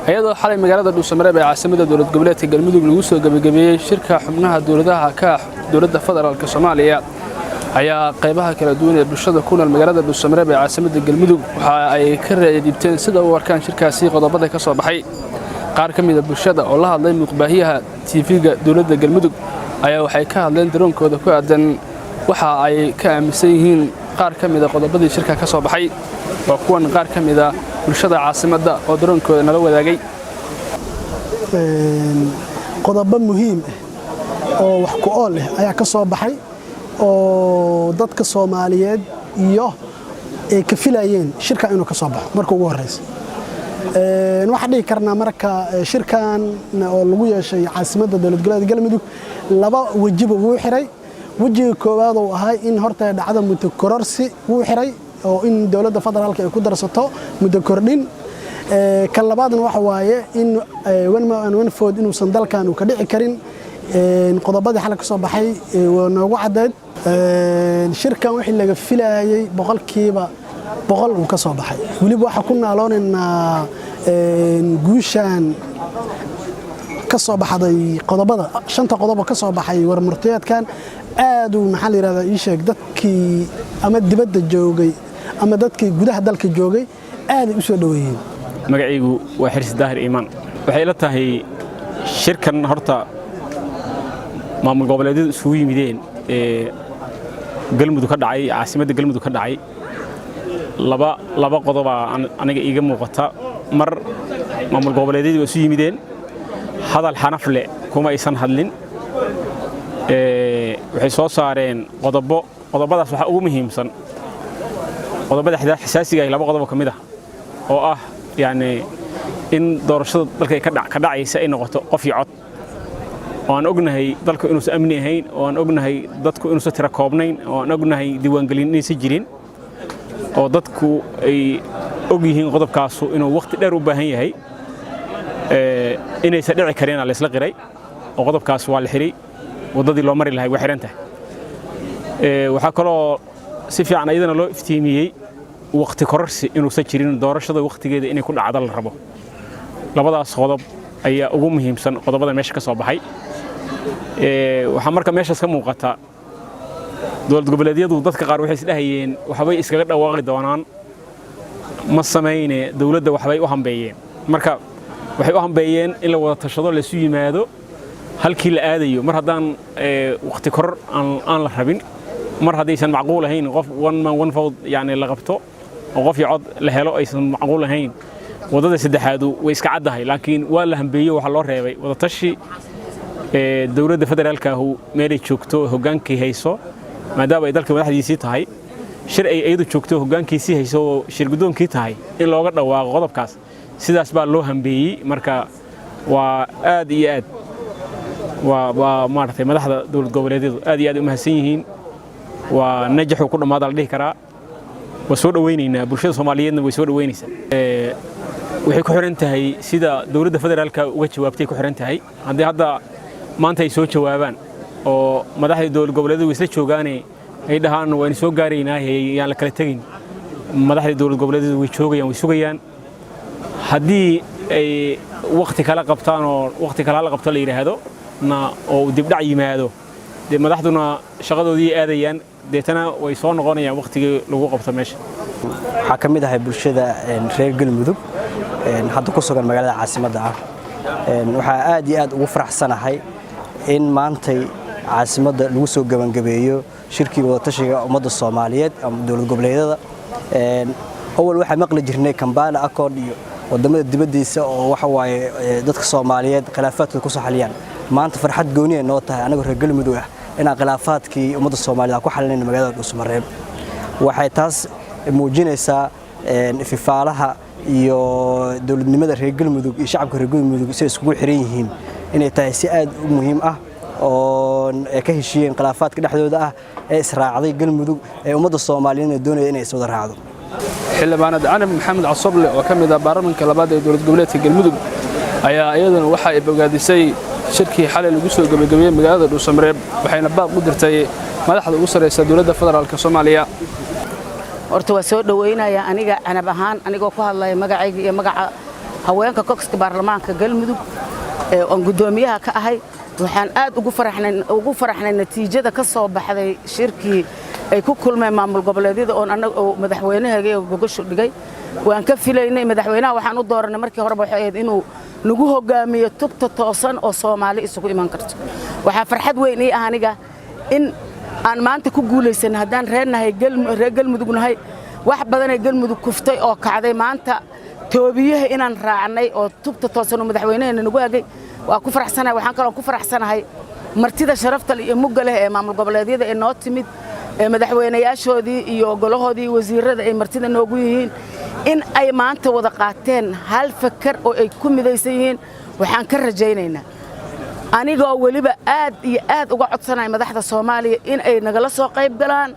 iyadoo xalay magaalada Dhuusamareeb ee caasimadda dowlad goboleedka Galmudug lagu soo gabagabeeyay shirka xubnaha dowladaha ka dowladda federaalka Soomaaliya ayaa qaybaha kala duwan ee bulshada ku nool magaalada Dhuusamareeb ee caasimadda Galmudug waxa ay ka raadiyeen sida uu arkaan shirkaasi qodobada ka soo baxay qaar ka mid ah bulshada oo la hadlay muqbaahiyaha TV-ga dowladda Galmudug ayaa waxay ka hadleen dareenkooda ku aadan waxa ay ka aaminsan yihiin qaar ka mid ah qodobadii shirka ka soo baxay waa kuwan qaar ka mid ah bulshada caasimadda oo dareenkooda nala wadaagay qodobo muhiim ah oo wax ku ool ah ayaa ka soo baxay oo dadka Soomaaliyeed iyo ay ka filayeen shirka inuu ka soo baxo markii ugu horreysay waxa dhici karna marka shirkan oo lagu yeeshay caasimadda dowlad goboleedka Galmudug laba wajiba uu xiray wajiga koowaad oo ahaa in horta dhacdo muddo kororsi uu xiray oo in dowladda federaalka ay ku darsato muddo kordhin kan labaadna waxa waaye in one food inuusan dalkan uu ka dhici karin qodobadii xalay ka soo baxay waa noogu cadeed shirkan wixii laga filayay boqolkiiba boqol uu ka soo baxay waliba waxa ku naaloonayna guushan ka soo baxday qodobada shanta qodob ka soo baxay warmurtiyeedkan aad uu maxaa la yiraahdaa ii sheeg dadkii ama dibadda joogay ama dadkii gudaha dalka joogay aad u soo dhaweeyeen magacaygu waa Xirsi Daahir Iimaan waxay la tahay shirkan horta maamul goboleedyadu isugu yimideen Galmudug ka dhacay caasimadda Galmudug ka dhacay laba qodob aniga iiga muuqata mar maamul goboleedyadu isu yimideen hadal xanaf leh kuma aysan hadlin waxay soo saareen qodobadaas waxa ugu muhiimsan qodobada xasaasiga ah laba qodob ka mid ah oo ah yani in doorashada dalka ka dhacaysa ay noqoto qof iyo cod oo aan ognahay dalka inuu amni ahayn oo aan ognahay dadku inuu tira koobnayn oo aan ognahay diiwaangelin inaysan jirin oo dadku ay og yihiin qodobkaas inuu waqti dheer u baahan yahay inaysan dhici karin la isla qiray oo qodobkaas waa la xiray wadadii loo mari lahay waa xiran tahay waxa kale oo si fiican ayadana loo iftiimiyay waqti kororsi inuusan jirin doorashada waqtigeeda inay ku dhacdo la rabo labadaas qodob ayaa ugu muhiimsan qodobada meesha ka soo baxay waxa marka meeshaas ka muuqata dowlad goboleedyadu dadka qaar waxay isdhahayeen waxbay iskaga dhawaaqi doonaan ma sameeyne dowladda waxbay u hambeeyeen marka waxay u hambeeyeen in la wada tashado la isu yimaado halkii la aadayo mar haddaan waqti koror aan la rabin mar haddaysan macquul ahayn qof one vote yani la qabto oo qof iyo cod la helo aysan macquul ahayn wadada saddexaadu way iska caddahay laakiin waa la hambeeyay waxa loo reebay wada tashi dowladda federaalka ah meelay joogto hogaankii hayso maadaama ay dalka madaxdiisii tahay shir ay ayadu joogto hogaankiisii hayso shir gudoonkii tahay in looga dhawaaqo qodobkaas sidaas baa loo hambeeyay marka waa aad iyo aad waa maartay madaxda dowlad goboleedyadu aad iyo aad u mahadsan yihiin waa najaxu ku dhamaada la dhihi karaa waa soo dhaweynaynaa bulshada Soomaaliyeedna way soo dhaweynaysaa waxay ku xiran tahay sida dowladda federaalka uga jawaabtay ku xiran tahay haddii hadda maanta ay soo jawaabaan oo madaxda dowlad goboleedyadu isla joogaanay ay dhahaan waan soo gaaraynaa yaan la kala tagin madaxda dowlad goboleedyadu way joogayaan way sugayaan haddii ay waqti kala qabtaan oo waqti kala la qabto la yiraahdo oo dib dhac yimaado madaxduna shaqadoodii aadayaan deetana way soo noqonayaan waqtigii lagu qabto meesha waxa kamid ah bulshada reer Galmudug hadda ku sugan magaalada caasimadda ah waxa aad iyo aad ugu faraxsanahay in maantay caasimadda lagu soo gabangabeeyo shirkii wada tashiga ummadda Soomaaliyeed ama dowlad goboleedyada awal waxa maqli jirnay Kampala Accord iyo wadamada dibadiisa oo waxa waaye dadka Soomaaliyeed khilaafaadka ku soo xaliyaan maanta farxad gooni ah noo tahay anaga reer Galmudug ah in khilaafaadkii ummadda Soomaaliyeed ku xalinayna magaalada Dhuusamareeb waxay taas muujinaysaa fifaalaha iyo dowladnimada reer Galmudug iyo shacabka reer Galmudug si isku xiran yihiin inay tahay si aad u muhiim ah oo ka heshiiyeen khilaafaadka dhexdooda ah ee israacday Galmudug ee ummadda Soomaaliyeed doonayay inay soo raacdo xildhibaanad Canab Maxamed Casoble oo ka mid ah baarlamaanka labaad ee dowlad goboleedka Galmudug ayaa iyaduna waxa ay bogaadisay shirkii xalay lagu soo gabagabeeyay magaalada Dhuusamareeb waxayna baaq u dirtay madaxda ugu sareysa dowladda federaalka Soomaaliya horta waa soo dhaweynaya aniga Canab ahaan anigoo ku hadlay magacayga iyo magaca haweenka kokska baarlamaanka galmudug oon gudoomiyaha ka ahay waxaan aad ugu faraxnay natiijada ka soo baxday shirkii ay ku kulmeen maamul goboleedyada oo anaga madaxweynaha gogasho dhigay waan ka filaynay madaxweynaha waxaan u dooranay markii hore waxay ahayd inuu nagu hogaamiyo tubta toosan oo Soomaali isugu iman karto waxa farxad weyn ii ah aniga in aan maanta ku guuleysan hadaan reenahay galmudugnahay wax badan ay galmudug kuftay oo kacday maanta toobiyaha inaan raacnay oo tubta toosan madaxweynaha nagu hagay waa ku faraxsanahay waxaan kale ku faraxsanahay martida sharafta iyo mugga leh ee maamul goboleedyada ee noo timid madaxweynayaashoodii iyo golahoodii wasiirada ay martida noogu yihiin in ay maanta wada qaateen hal fakar oo ay ku midaysan yihiin waxaan ka rajaynaynaa anigoo waliba aad iyo aad uga codsanay madaxda Soomaaliya in ay nagala soo qayb galaan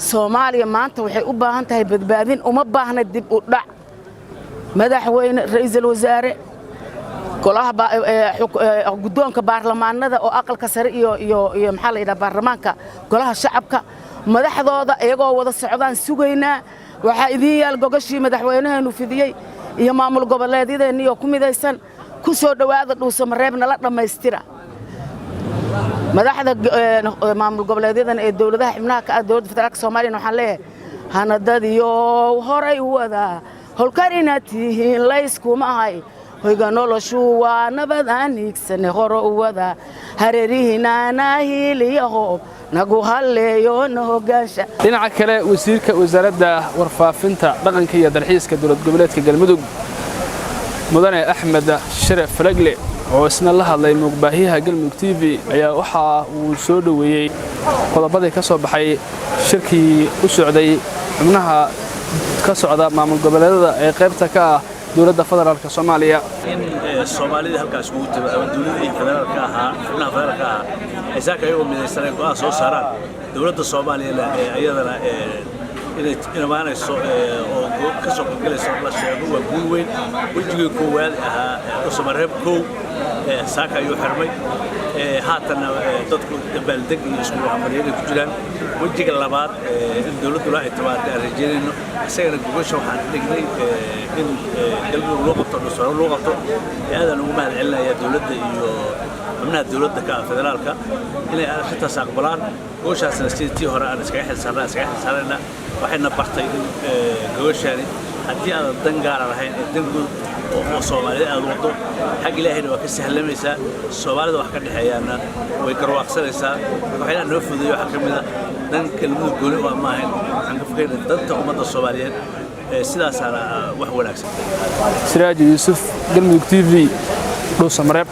Soomaaliya maanta waxay u baahan tahay badbaadin uma baahna dib u dhac madaxweyne ra'iisul wasaare golaha guddoonka baarlamaanada oo aqalka sare iyo maxaa la yiraahdaa baarlamaanka golaha shacabka madaxdooda iyagoo wada socdaan sugaynaa waxa idin yaal gogashii madaxweynaheenu fidiyay iyo maamul goboleedyadeenii oo ku midaysan ku soo dhawaada dhuusamareebna la dhameystira madaxda maamul goboleedyadan ee dawladaha xubnaha ka ah dawladda federaalka Soomaaliya waxaan leeyahay hanadadiyo horay wada holkarinaatihiin layskuma ahay hoyga noloshu waa nabad aan hiigsan hore u wada hareerihiina hiiliyaho nagu halleeyo na hogaansha dhinaca kale wasiirka wasaaradda warfaafinta dhaqanka iyo dalxiiska dowlad goboleedka galmudug mudane Axmed Sharaf Falagle oo isna la hadlay muqbaahiyaha galmudug TV ayaa waxa uu soo dhaweeyay qodobadii ka soo baxay shirkii u socday xubnaha ka socda maamul goboleedyada ee qaybta ka ah dowladda federaalka Soomaaliya in Soomaalida halkaas ugu tabaabay dowladda federaalka ah xubnaha federaalka ah ay saaka ay u midaysanay go'aan soo saaraan dowladda Soomaaliya ayadana inay imaanayso oo ka soo qaybgalayso la sheego waa guul weyn wajiga koowaad ahaa Dhuusamareeb koow saaka ayuu xirmay haatan dadku dabaaldeg iyo isku amariyada ku jiraan wajiga labaad in dowladdu ay tabaartay rajeynayno isagana gogosha waxaan dhignay in galmudug loo qabto Dhuusamareeb loo qabto aadan ugu mahad celinaya dowladda iyo xubnaha dowladda ka federaalka inay arrintaas aqbalaan gogoshaasna sidii hore aan iskaga xilsaarnaa waxayna bartay in gogoshaani haddii aan dan gaar lahayn dan guud oo Soomaaliya aad wado xaq Ilaahayna waa ka sahlamaysaa Soomaalida wax ka dhaxeeyana way garwaaqsanaysaa waxayna noo fududeeyo waxa kamid ah dan galmudug gooni oo ma ahayn aan ka fikirin danta ummadda Soomaaliyeed sidaas ana wax wanaagsan Siraaj Yuusuf galmudug TV Dhuusamareeb